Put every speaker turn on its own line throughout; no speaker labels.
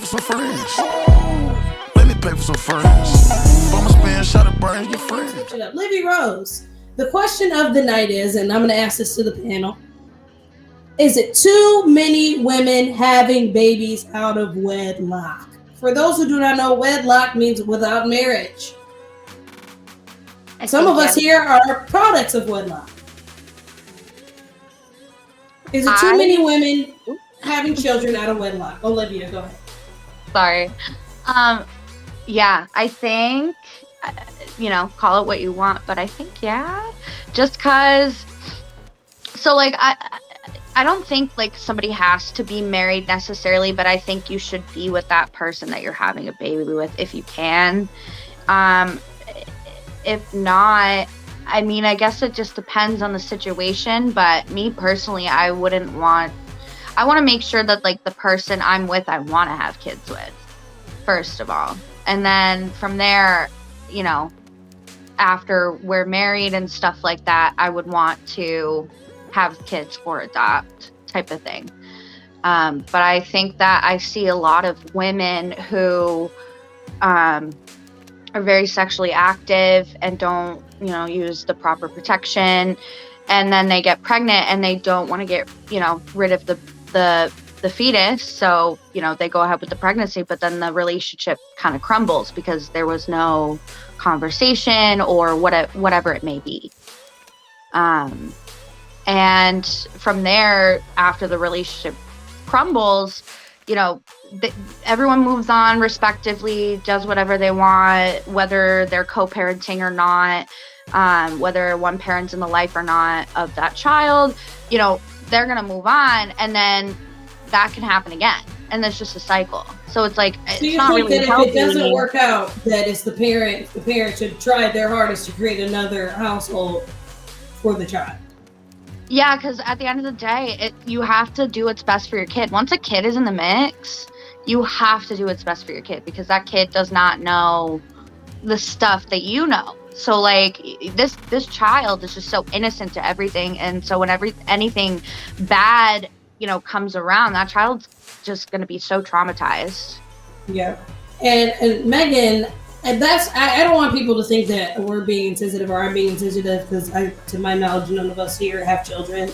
for some friends. Let me pay for some friends. I'ma spend shot of burn your friends.
Livy Rose, the question of the night is, and I'm going to ask this to the panel, is it too many women having babies out of wedlock? For those who do not know, wedlock means without marriage. Some of us here are products of wedlock. Is it too many women having children out of wedlock? Olivia, go ahead.
Sorry. Yeah, I think, call it what you want, but I think, yeah, just because, so like, I don't think like somebody has to be married necessarily, but I think you should be with that person that you're having a baby with if you can. If not, I mean, I guess it just depends on the situation, but me personally, I want to make sure that like the person I'm with, I want to have kids with, first of all. And then from there, after we're married and stuff like that, I would want to have kids or adopt type of thing. But I think that I see a lot of women who are very sexually active and don't, use the proper protection. And then they get pregnant and they don't want to get, rid of the fetus. So, they go ahead with the pregnancy, but then the relationship kind of crumbles because there was no conversation or whatever it may be. And from there, after the relationship crumbles, everyone moves on respectively, does whatever they want, whether they're co-parenting or not, whether one parent's in the life or not of that child, they're going to move on, and then that can happen again. And there's just a cycle. So it's like, it's not really healthy.
If it doesn't work out, that it's the parent should try their hardest to create another household for the child.
Yeah, because at the end of the day, you have to do what's best for your kid. Once a kid is in the mix, you have to do what's best for your kid because that kid does not know the stuff that you know. So like this child is just so innocent to everything, and so when anything bad comes around, that child's just going to be so traumatized.
Yeah, and Megan. And I don't want people to think that we're being insensitive or I'm being insensitive because to my knowledge, none of us here have children.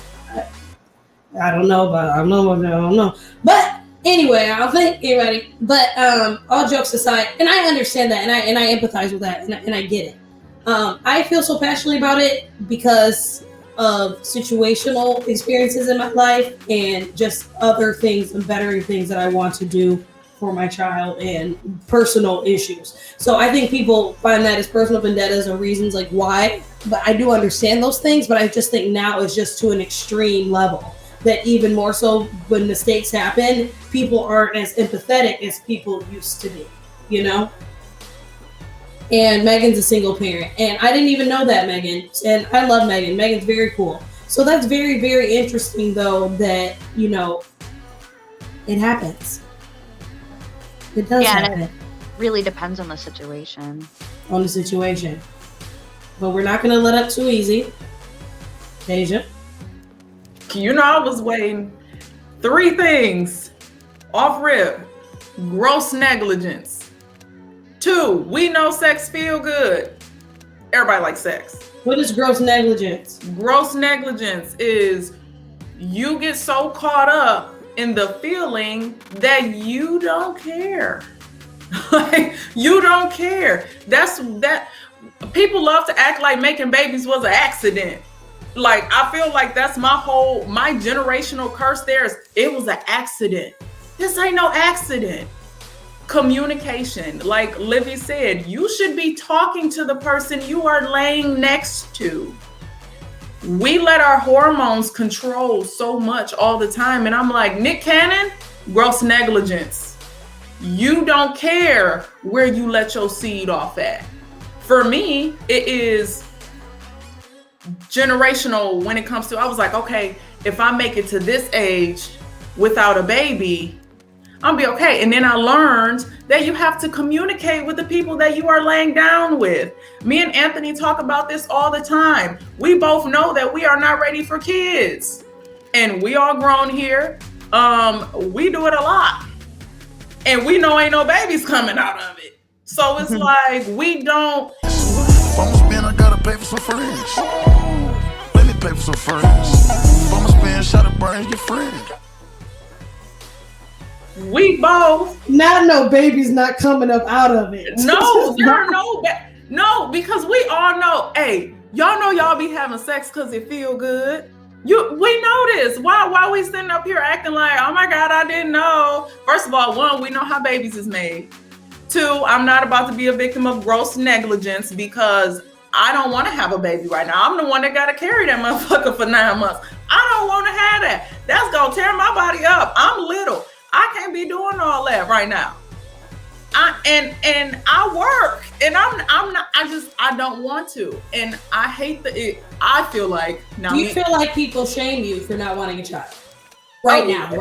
I don't know, but I don't know. But anyway, I don't think anybody. But all jokes aside, and I understand that, and I empathize with that, and I get it. I feel so passionately about it because of situational experiences in my life and just other things and bettering things that I want to do for my child and personal issues. So I think people find that as personal vendettas or reasons like why, but I do understand those things, but I just think now it's just to an extreme level that even more so when mistakes happen, people aren't as empathetic as people used to be, And Megan's a single parent, and I didn't even know that, Megan, and I love Megan. Megan's very cool. So that's very, very interesting though that, it happens. It does happen.
And it really depends on the situation.
But we're not going to let up too easy. Deja?
I was waiting. 3 things. Off rip. Gross negligence. 2, we know sex feel good. Everybody likes sex.
What is gross negligence?
Gross negligence is you get so caught up in the feeling that you don't care. Like you don't care. That people love to act like making babies was an accident. Like I feel like that's my generational curse there is it was an accident. This ain't no accident. Communication. Like Livy said, you should be talking to the person you are laying next to. We let our hormones control so much all the time. And I'm like, Nick Cannon, gross negligence. You don't care where you let your seed off at. For me, it is generational when it comes to, I was like, okay, if I make it to this age without a baby, I'll be okay. And then I learned that you have to communicate with the people that you are laying down with. Me and Anthony talk about this all the time. We both know that we are not ready for kids. And we all grown here. We do it a lot. and we know ain't no babies coming out of it. So it's like we don't.
If I'ma spend, I gotta pay for some friends. Let me pay for some friends. If I'ma spend, shot of brains, your friend.
We both.
Not no babies not coming up out of it.
No, there are no, because we all know. Hey, y'all know y'all be having sex because it feel good. We know this. Why we sitting up here acting like, oh my God, I didn't know. First of all, one, we know how babies is made. Two, I'm not about to be a victim of gross negligence because I don't want to have a baby right now. I'm the one that got to carry that motherfucker for 9 months. I don't want to have that. That's going to tear my body up. I'm little. I can't be doing all that right now. I work and I don't want to. And I hate I feel like now.
Do you feel like people shame you for not wanting a child? Right now.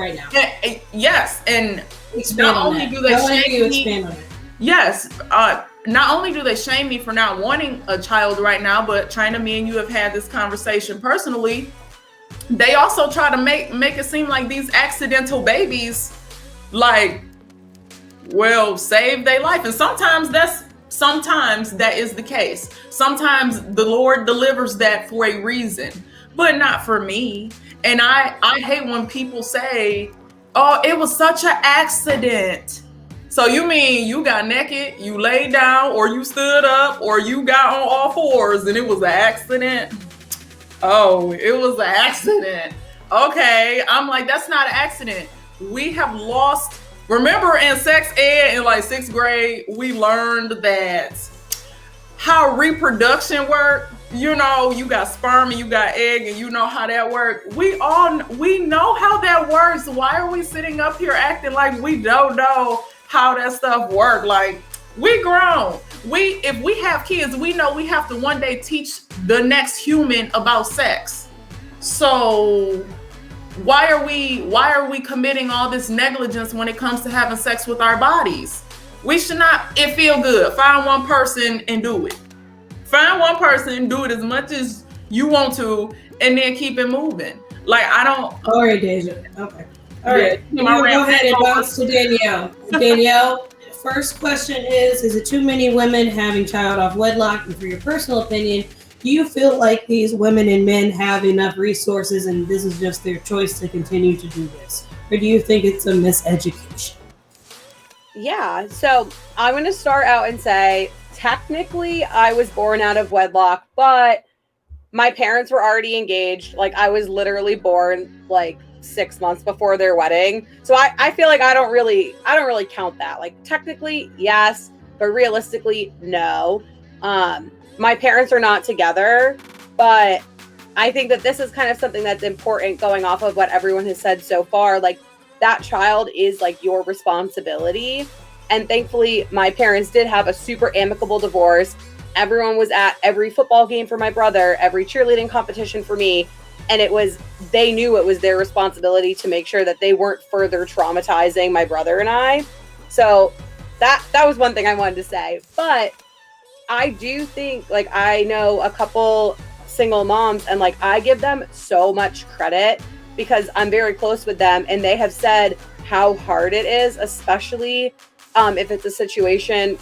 Yes. And
expand
not
on
only
that.
do they shame me.
Expand on it.
Yes. Not only do they shame me for not wanting a child right now, but China, me and you have had this conversation personally. They also try to make it seem like these accidental babies, like, well, save their life. And sometimes that is the case. Sometimes the Lord delivers that for a reason, but not for me. And I hate when people say, oh, it was such an accident. So you mean you got naked, you laid down, or you stood up, or you got on all fours and it was an accident? Oh, it was an accident. Okay. I'm like, that's not an accident. We have lost. Remember in sex ed in like 6th grade, we learned that how reproduction works. You know, you got sperm and you got egg and you know how that works. We know how that works. Why are we sitting up here acting like we don't know how that stuff works? Like, we grown. If we have kids, we know we have to one day teach the next human about sex. So why are we committing all this negligence when it comes to having sex with our bodies? We should not. It feel good. Find one person and do it. Find one person, do it as much as you want to, and then keep it moving. Like, I don't.
All right, Deja. Okay. All right. Go ahead and bounce to Danielle. Danielle, first question is it too many women having child off wedlock? And for your personal opinion, do you feel like these women and men have enough resources and this is just their choice to continue to do this? Or do you think it's a miseducation?
Yeah, so I'm going to start out and say, technically, I was born out of wedlock, but my parents were already engaged. Like, I was literally born like 6 months before their wedding. So I feel like I don't really count that. Like, technically, yes, but realistically, no. My parents are not together, but I think that this is kind of something that's important going off of what everyone has said so far. Like, that child is like your responsibility. And thankfully, my parents did have a super amicable divorce. Everyone was at every football game for my brother, every cheerleading competition for me. And they knew it was their responsibility to make sure that they weren't further traumatizing my brother and I. So that was one thing I wanted to say. But I do think, like, I know a couple single moms and like I give them so much credit because I'm very close with them and they have said how hard it is, especially if it's a situation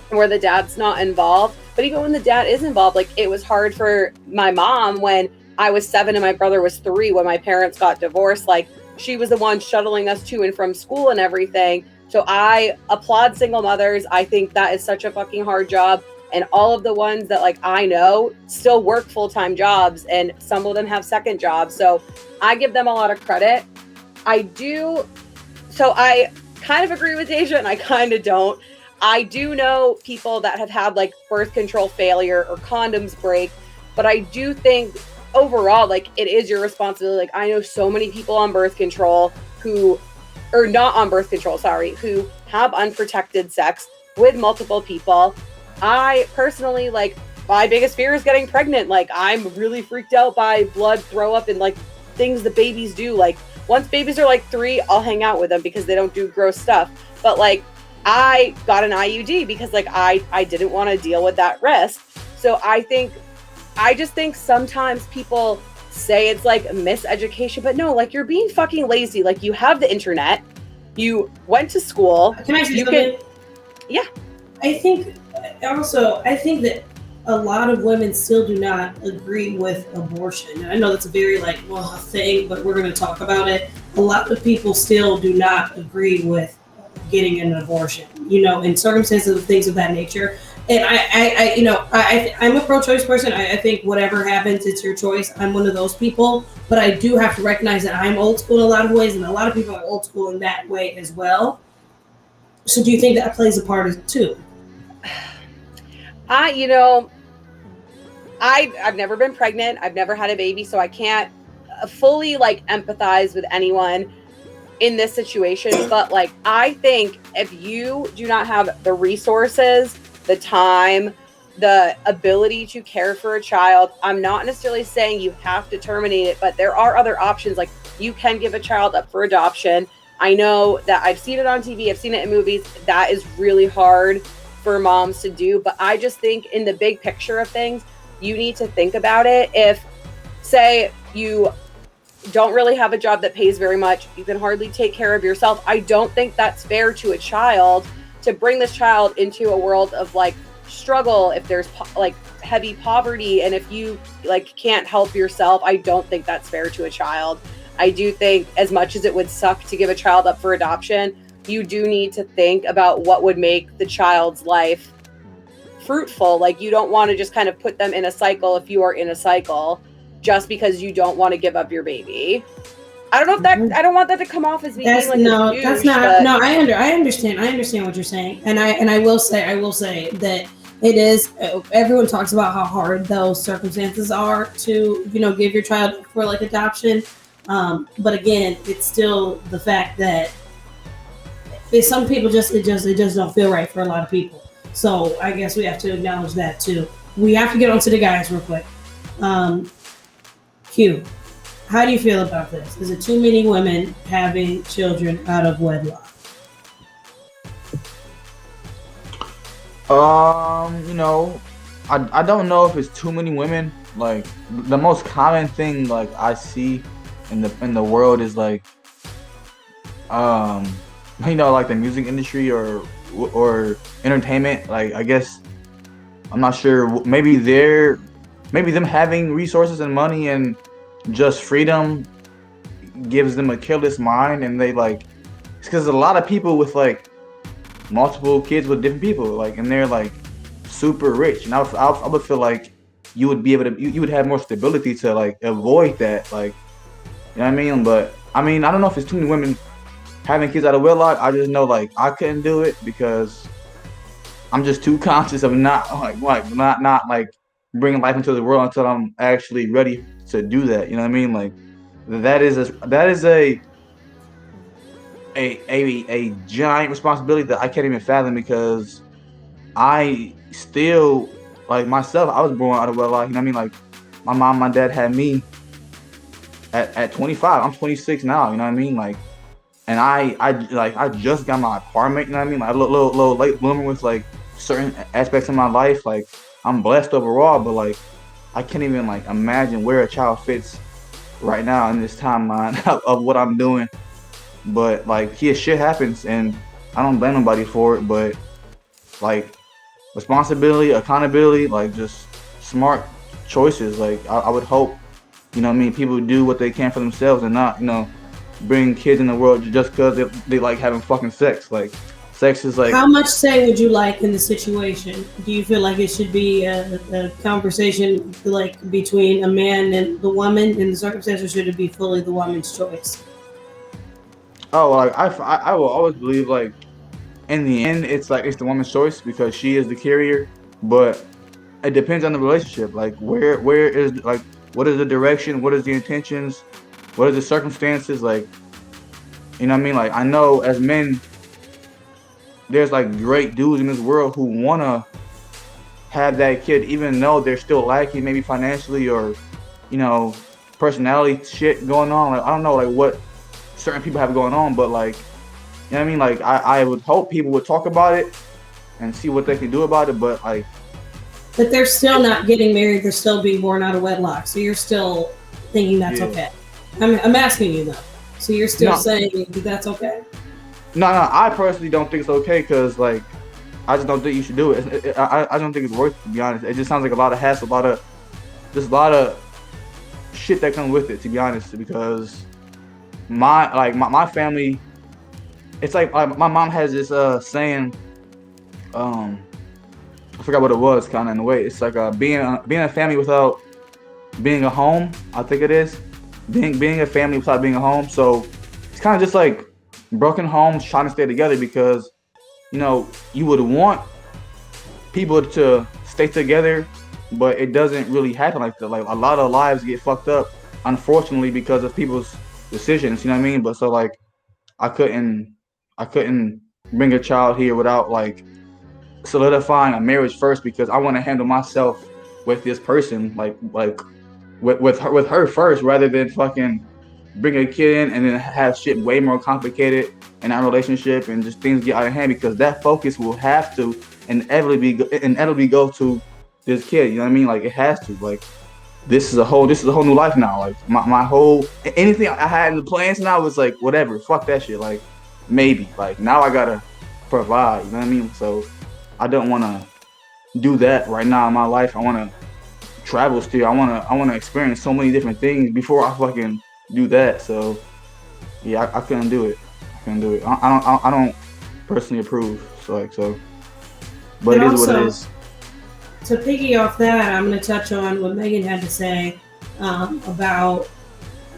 where the dad's not involved. But even when the dad is involved, like, it was hard for my mom when I was 7 and my brother was 3 when my parents got divorced. Like, she was the one shuttling us to and from school and everything. So I applaud single mothers. I think that is such a fucking hard job. And all of the ones that like I know still work full-time jobs and some of them have second jobs. So I give them a lot of credit. I kind of agree with Deja and I kind of don't. I do know people that have had like birth control failure or condoms break, but I do think overall, like, it is your responsibility. Like, I know so many people on birth control who have unprotected sex with multiple people. I personally, like, my biggest fear is getting pregnant. Like, I'm really freaked out by blood, throw up, and like things the babies do. Like, once babies are like 3, I'll hang out with them because they don't do gross stuff. But like, I got an IUD because like I didn't want to deal with that risk. So I just think sometimes people say it's like miseducation, but no, like, you're being fucking lazy. Like, you have the internet. You went to school.
Can I say
You
something?
Yeah.
I think that a lot of women still do not agree with abortion. I know that's a very thing, but we're going to talk about it. A lot of people still do not agree with getting an abortion, in circumstances of things of that nature. And I'm a pro-choice person. I think whatever happens, it's your choice. I'm one of those people, but I do have to recognize that I'm old school in a lot of ways, and a lot of people are old school in that way as well. So do you think that plays a part too?
I've never been pregnant. I've never had a baby, so I can't fully empathize with anyone in this situation. But I think if you do not have the resources, the time, the ability to care for a child, I'm not necessarily saying you have to terminate it, but there are other options. Like, you can give a child up for adoption. I know that I've seen it on TV, I've seen it in movies. That is really hard for moms to do. But I just think in the big picture of things, you need to think about it. If, say, you don't really have a job that pays very much, you can hardly take care of yourself, I don't think that's fair to a child to bring this child into a world of struggle. If there's heavy poverty, and if you can't help yourself, I don't think that's fair to a child. I do think, as much as it would suck to give a child up for adoption, you do need to think about what would make the child's life fruitful. You don't want to just kind of put them in a cycle if you are in a cycle just because you don't want to give up your baby. I don't know if that, I don't want that to come off as me being a douche,
that's not, no, I understand what you're saying. And I will say that it is, everyone talks about how hard those circumstances are to, give your child for adoption. But again, it's still the fact that some people it just don't feel right for a lot of people. So I guess we have to acknowledge that too. We have to get on to the guys real quick. Q, how do you feel about this? Is it too many women having children out of wedlock?
I don't know if it's too many women. The most common thing I see in the world is the music industry or entertainment. I guess, I'm not sure, maybe them having resources and money and just freedom gives them a careless mind, and they it's because a lot of people with multiple kids with different people, and they're super rich, and I would feel you would be able to, you would have more stability to avoid that, you know what I mean? But I don't know if it's too many women having kids out of wedlock. I just know I couldn't do it because I'm just too conscious of not bringing life into the world until I'm actually ready to do that. You know what I mean? That is a giant responsibility that I can't even fathom, because I still, myself, I was born out of wedlock. You know what I mean? My mom, my dad had me at 25. I'm 26 now. You know what I mean? And I just got my apartment. You know what I mean? A little late bloomer with certain aspects of my life. I'm blessed overall, but I can't even imagine where a child fits right now in this timeline of what I'm doing. But shit happens, and I don't blame nobody for it. But responsibility, accountability, just smart choices. I would hope, people do what they can for themselves and not, bring kids in the world just because they like having fucking sex. Sex is
How much say would you like in the situation? Do you feel like it should be a conversation between a man and the woman in the circumstance, or should it be fully the woman's choice?
Oh, I will always believe in the end it's the woman's choice because she is the carrier, but it depends on the relationship. Where is what is the direction? What is the intentions? What are the circumstances? You know what I mean? I know as men, there's great dudes in this world who wanna have that kid, even though they're still lacking maybe financially or, personality shit going on. I don't know what certain people have going on, but you know what I mean? I would hope people would talk about it and see what they can do about it, but
But they're still not getting married, they're still being born out of wedlock. So you're still thinking that's okay. I'm asking you though. So you're still saying that's okay?
No, no, I personally don't think it's okay because like I just don't think you should do it. I don't think it's worth it, to be honest. It just sounds like a lot of hassle, just a lot of shit that comes with it, to be honest. Because my family, it's like my mom has this saying, um, I forgot what it was, kind of in a way. It's like being a family without being a home. I think it is being a family without being a home. So it's kind of just like broken homes trying to stay together because you would want people to stay together, but it doesn't really happen like that. Like a lot of lives get fucked up, unfortunately, because of people's decisions. You know what I mean? But so like I couldn't I couldn't bring a child here without like solidifying a marriage first because I want to handle myself with this person like with her first rather than fucking bring a kid in and then have shit way more complicated in our relationship and just things get out of hand because that focus will have to inevitably go to this kid. You know what I mean? Like it has to. Like this is a whole new life now. Like my whole anything I had in the plans now was like whatever. Fuck that shit. Like maybe. Like now I gotta provide. You know what I mean? So I don't want to do that right now in my life. I want to travel still. I wanna experience so many different things before I fucking do that. So yeah, I couldn't do it. I couldn't do it. I don't personally approve. But
And
it is what it
also,
is.
to piggy off that, I'm going to touch on what Megan had to say about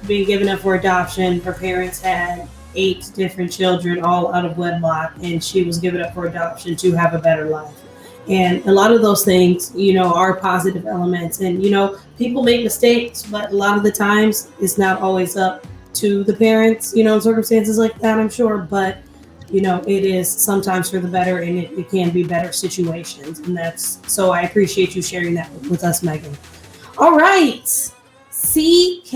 being given up for adoption. Her parents had 8 different children, all out of wedlock, and she was given up for adoption to have a better life. And a lot of those things, are positive elements. And, people make mistakes, but a lot of the times it's not always up to the parents, in circumstances like that, I'm sure. But, it is sometimes for the better and it can be better situations. And so I appreciate you sharing that with us, Megan. All right. CK,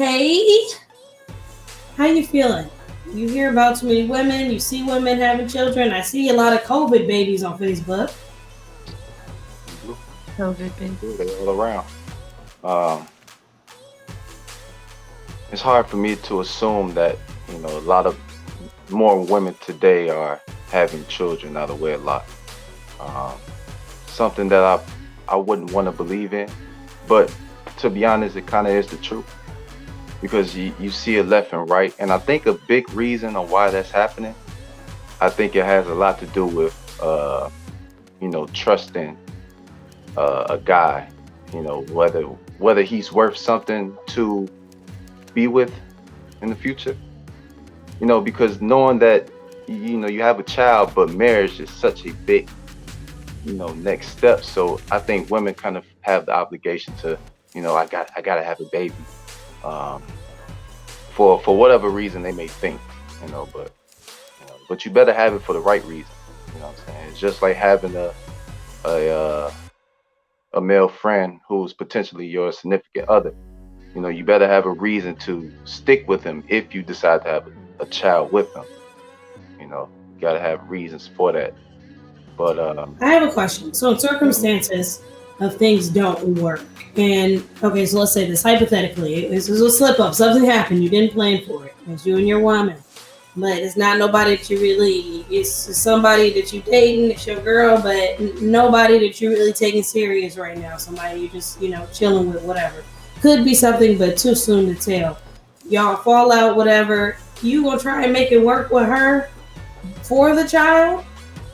how you feeling? You hear about too many women, you see women having children. I see a lot of COVID babies on Facebook.
COVID baby.
They're all around. It's hard for me to assume that a lot of more women today are having children out of wedlock. Something that I wouldn't want to believe in, but to be honest, it kind of is the truth because you see it left and right, and I think a big reason on why that's happening, I think it has a lot to do with trusting a guy, whether he's worth something to be with in the future, because knowing that you have a child, but marriage is such a big next step. So I think women kind of have the obligation to I gotta have a baby, for whatever reason they may think, but you better have it for the right reason. You know what I'm saying? It's just like having a male friend who's potentially your significant other. You better have a reason to stick with him if you decide to have a child with him. You gotta have reasons for that. But
I have a question. So in circumstances of things don't work, and okay, so let's say this hypothetically, this is a slip up, something happened, you didn't plan for it, it's you and your woman, but it's not nobody that you really, it's somebody that you dating, it's your girl, but nobody that you really taking serious right now, somebody you just, chilling with, whatever. Could be something, but too soon to tell. Y'all fall out, whatever. You gonna try and make it work with her for the child,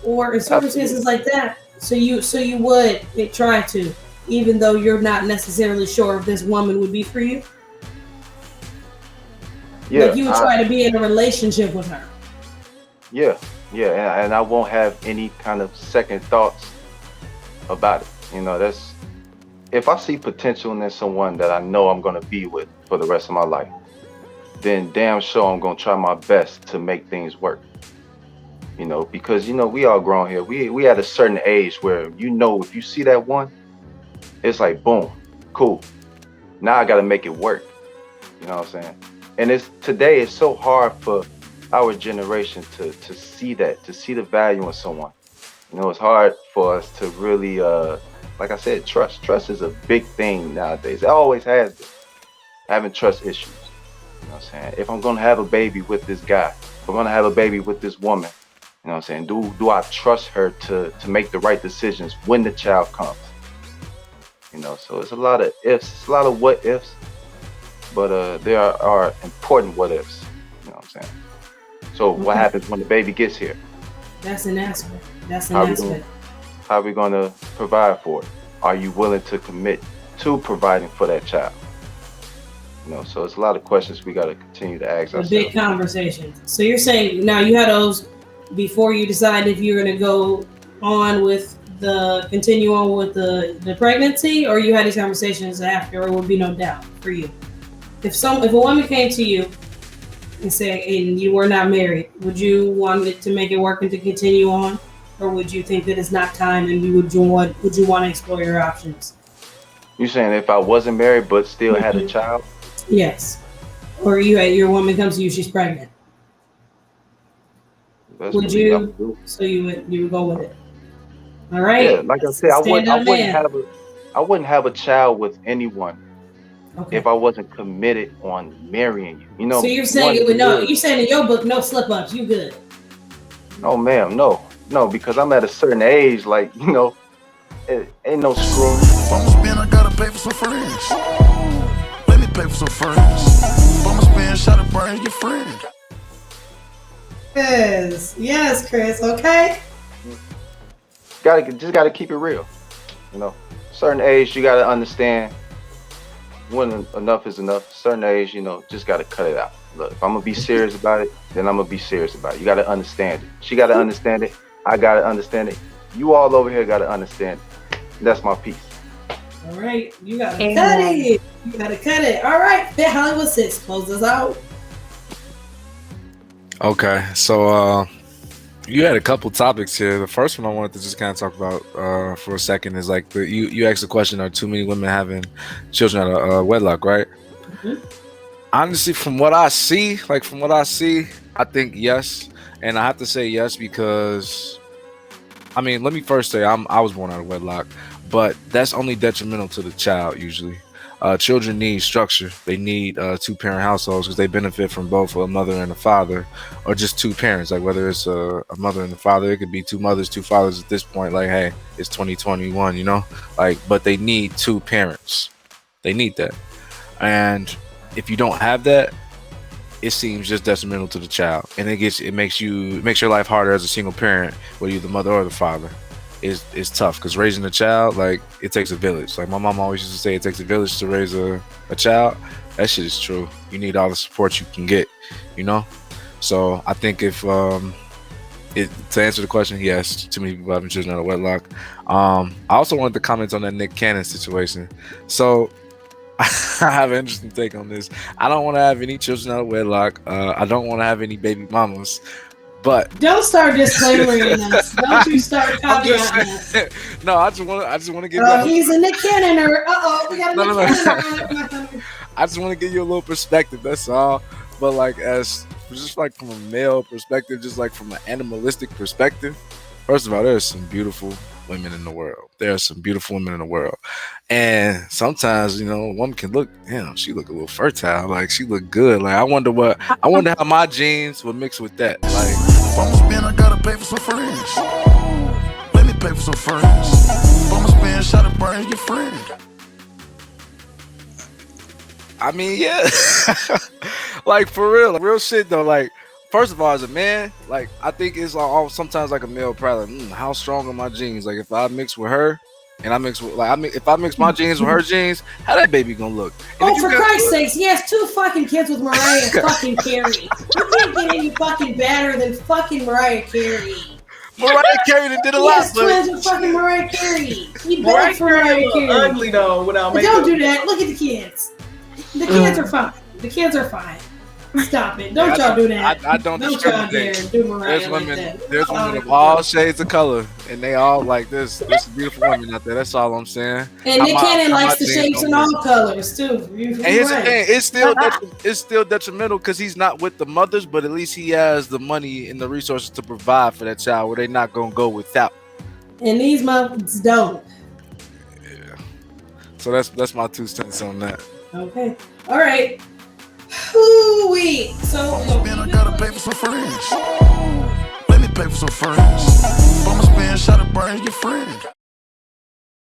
or in circumstances like that. So you would try to, even though you're not necessarily sure if this woman would be for you.
yeah,
Like you would try to be in a relationship with her.
yeah, and I won't have any kind of second thoughts about it. That's if I see potential in someone that I know I'm gonna be with for the rest of my life, then damn sure I'm gonna try my best to make things work. Because we all grown here. We at a certain age where if you see that one, it's like boom, cool. Now I gotta make it work. You know what I'm saying? And today it's so hard for our generation to see that, to see the value in someone. It's hard for us to really like I said, trust. Trust is a big thing nowadays. It always has been. Having trust issues. You know what I'm saying? If I'm gonna have a baby with this guy, if I'm gonna have a baby with this woman, You know what I'm saying? Do I trust her to make the right decisions when the child comes? You know, so it's a lot of ifs, it's a lot of what ifs, but there are important what ifs. You know what I'm saying? So what
Okay.
happens when the baby gets here?
That's an aspect. That's an
How we
aspect.
gonna how are we gonna provide for it? Are you willing to commit to providing for that child? You know, so it's a lot of questions we gotta continue to ask
A big
ourselves.
conversation. So you're saying now you had those before you decided if you're going to go on with continue on with the pregnancy, or you had these conversations after, or would be no doubt for you. If a woman came to you and said, and you were not married, would you want it to make it work and to continue on, or would you think that it's not time and would you want to explore your options?
You saying if I wasn't married but still had a
Mhm.
child?
Yes. Or your woman comes to you, she's pregnant.
That's
Would
what we have to
you?
do.
So you would go with it. All
Yeah,
right.
like I
That's
said,
a stand-up man.
I wouldn't have a child with anyone
Okay.
if I wasn't committed on marrying you. You
So
know,
you're saying it
one
would no?
live.
You're saying in your book, no slip ups. You good?
No, ma'am, no, because I'm at a certain age. Like it ain't no screwing.
If I'ma spend, I gotta pay for some friends. Let me pay for some friends. If I'ma spend, shot a brain, your friend.
Yes, Chris. Okay.
Gotta keep it real. You know, certain age you gotta understand when enough is enough. Certain age, just gotta cut it out. Look, if I'm gonna be serious about it, then I'm gonna be serious about it. You gotta understand it. She gotta understand it. I gotta understand it. You all over here gotta understand it. That's my piece.
All right. You gotta cut it. You gotta cut it. All right. That Hollywood Six, close us out.
Okay, so you had a couple topics here. The first one I wanted to just kind of talk about for a second is like you asked the question: are too many women having children out of wedlock? Right?
Mhm.
Honestly, from what I see, I think yes, and I have to say yes because, I mean, let me first say I was born out of wedlock, but that's only detrimental to the child usually. Children need structure. They need two-parent households because they benefit from both a mother and a father, or just two parents. Like whether it's a mother and a father, it could be two mothers, two fathers at this point. Like, hey, it's 2021, you know? Like, but they need two parents. They need that. And if you don't have that, it seems just detrimental to the child, and it makes your life harder as a single parent, whether you're the mother or the father. Is tough because raising a child, like, it takes a village. Like my mom always used to say, it takes a village to raise a child. That shit is true. You need all the support you can get, you know. So I think if to answer the question, yes, too many people having children out of wedlock. I also wanted to comment on that Nick Cannon situation. So I have an interesting take on this. I don't want to have any children out of wedlock. I don't want to have any baby mamas. But
don't start disclaiming us. Don't you start caveating us.
No, I just want to give.
He's a Nick Cannoner. We got a Nick Cannoner.
I just want to give you a little perspective. That's all. But like, as just like from a male perspective, just like from an animalistic perspective. First of all, there's some beautiful women in the world. There are some beautiful women in the world, and sometimes, a woman can look. Damn, she look a little fertile. Like she look good. Like I wonder how my genes would mix with that. Like.
If I'ma spend, I gotta pay for some friends. Let me pay for some friends. If I'ma spend, shot a brain, your friend.
I mean, yeah. Like for real, like, real shit though. Like, first of all, as a man, like I think it's sometimes like a male pride. Like, how strong are my genes? Like if I mix with her, and I mix with if I mix my genes with her genes, how that baby gonna look? And
for Christ's sakes, he has 2 fucking kids with Mariah fucking Carey. You can't get any fucking better than fucking Mariah Carey.
Mariah Carey did a
He
lot.
has twins with fucking Mariah Carey. He begged for Mariah Carey.
Ugly though, without
But
makeup.
don't do that. Look at the kids. The kids are fine. The kids are fine. Stop it. Don't y'all do that.
I don't
Don't y'all dare
discriminate.
do Mariah
There's
like
women,
that.
there's women of all shades of color, and they all like this. There's some beautiful women out there. That's all I'm saying.
And Nick Cannon likes the
genes
shapes in
don't
all
mix.
colors too.
And here's the thing: it's still detrimental because he's not with the mothers, but at least he has the money and the resources to provide for that child, where they're not gonna go without.
And these mothers don't.
Yeah. So that's my 2 cents on that.
Okay. All right. Who we? So
If I'ma spend, I gotta pay for some friends. Let me pay pay for some friends. If I'ma spend, shot a brains, get friends.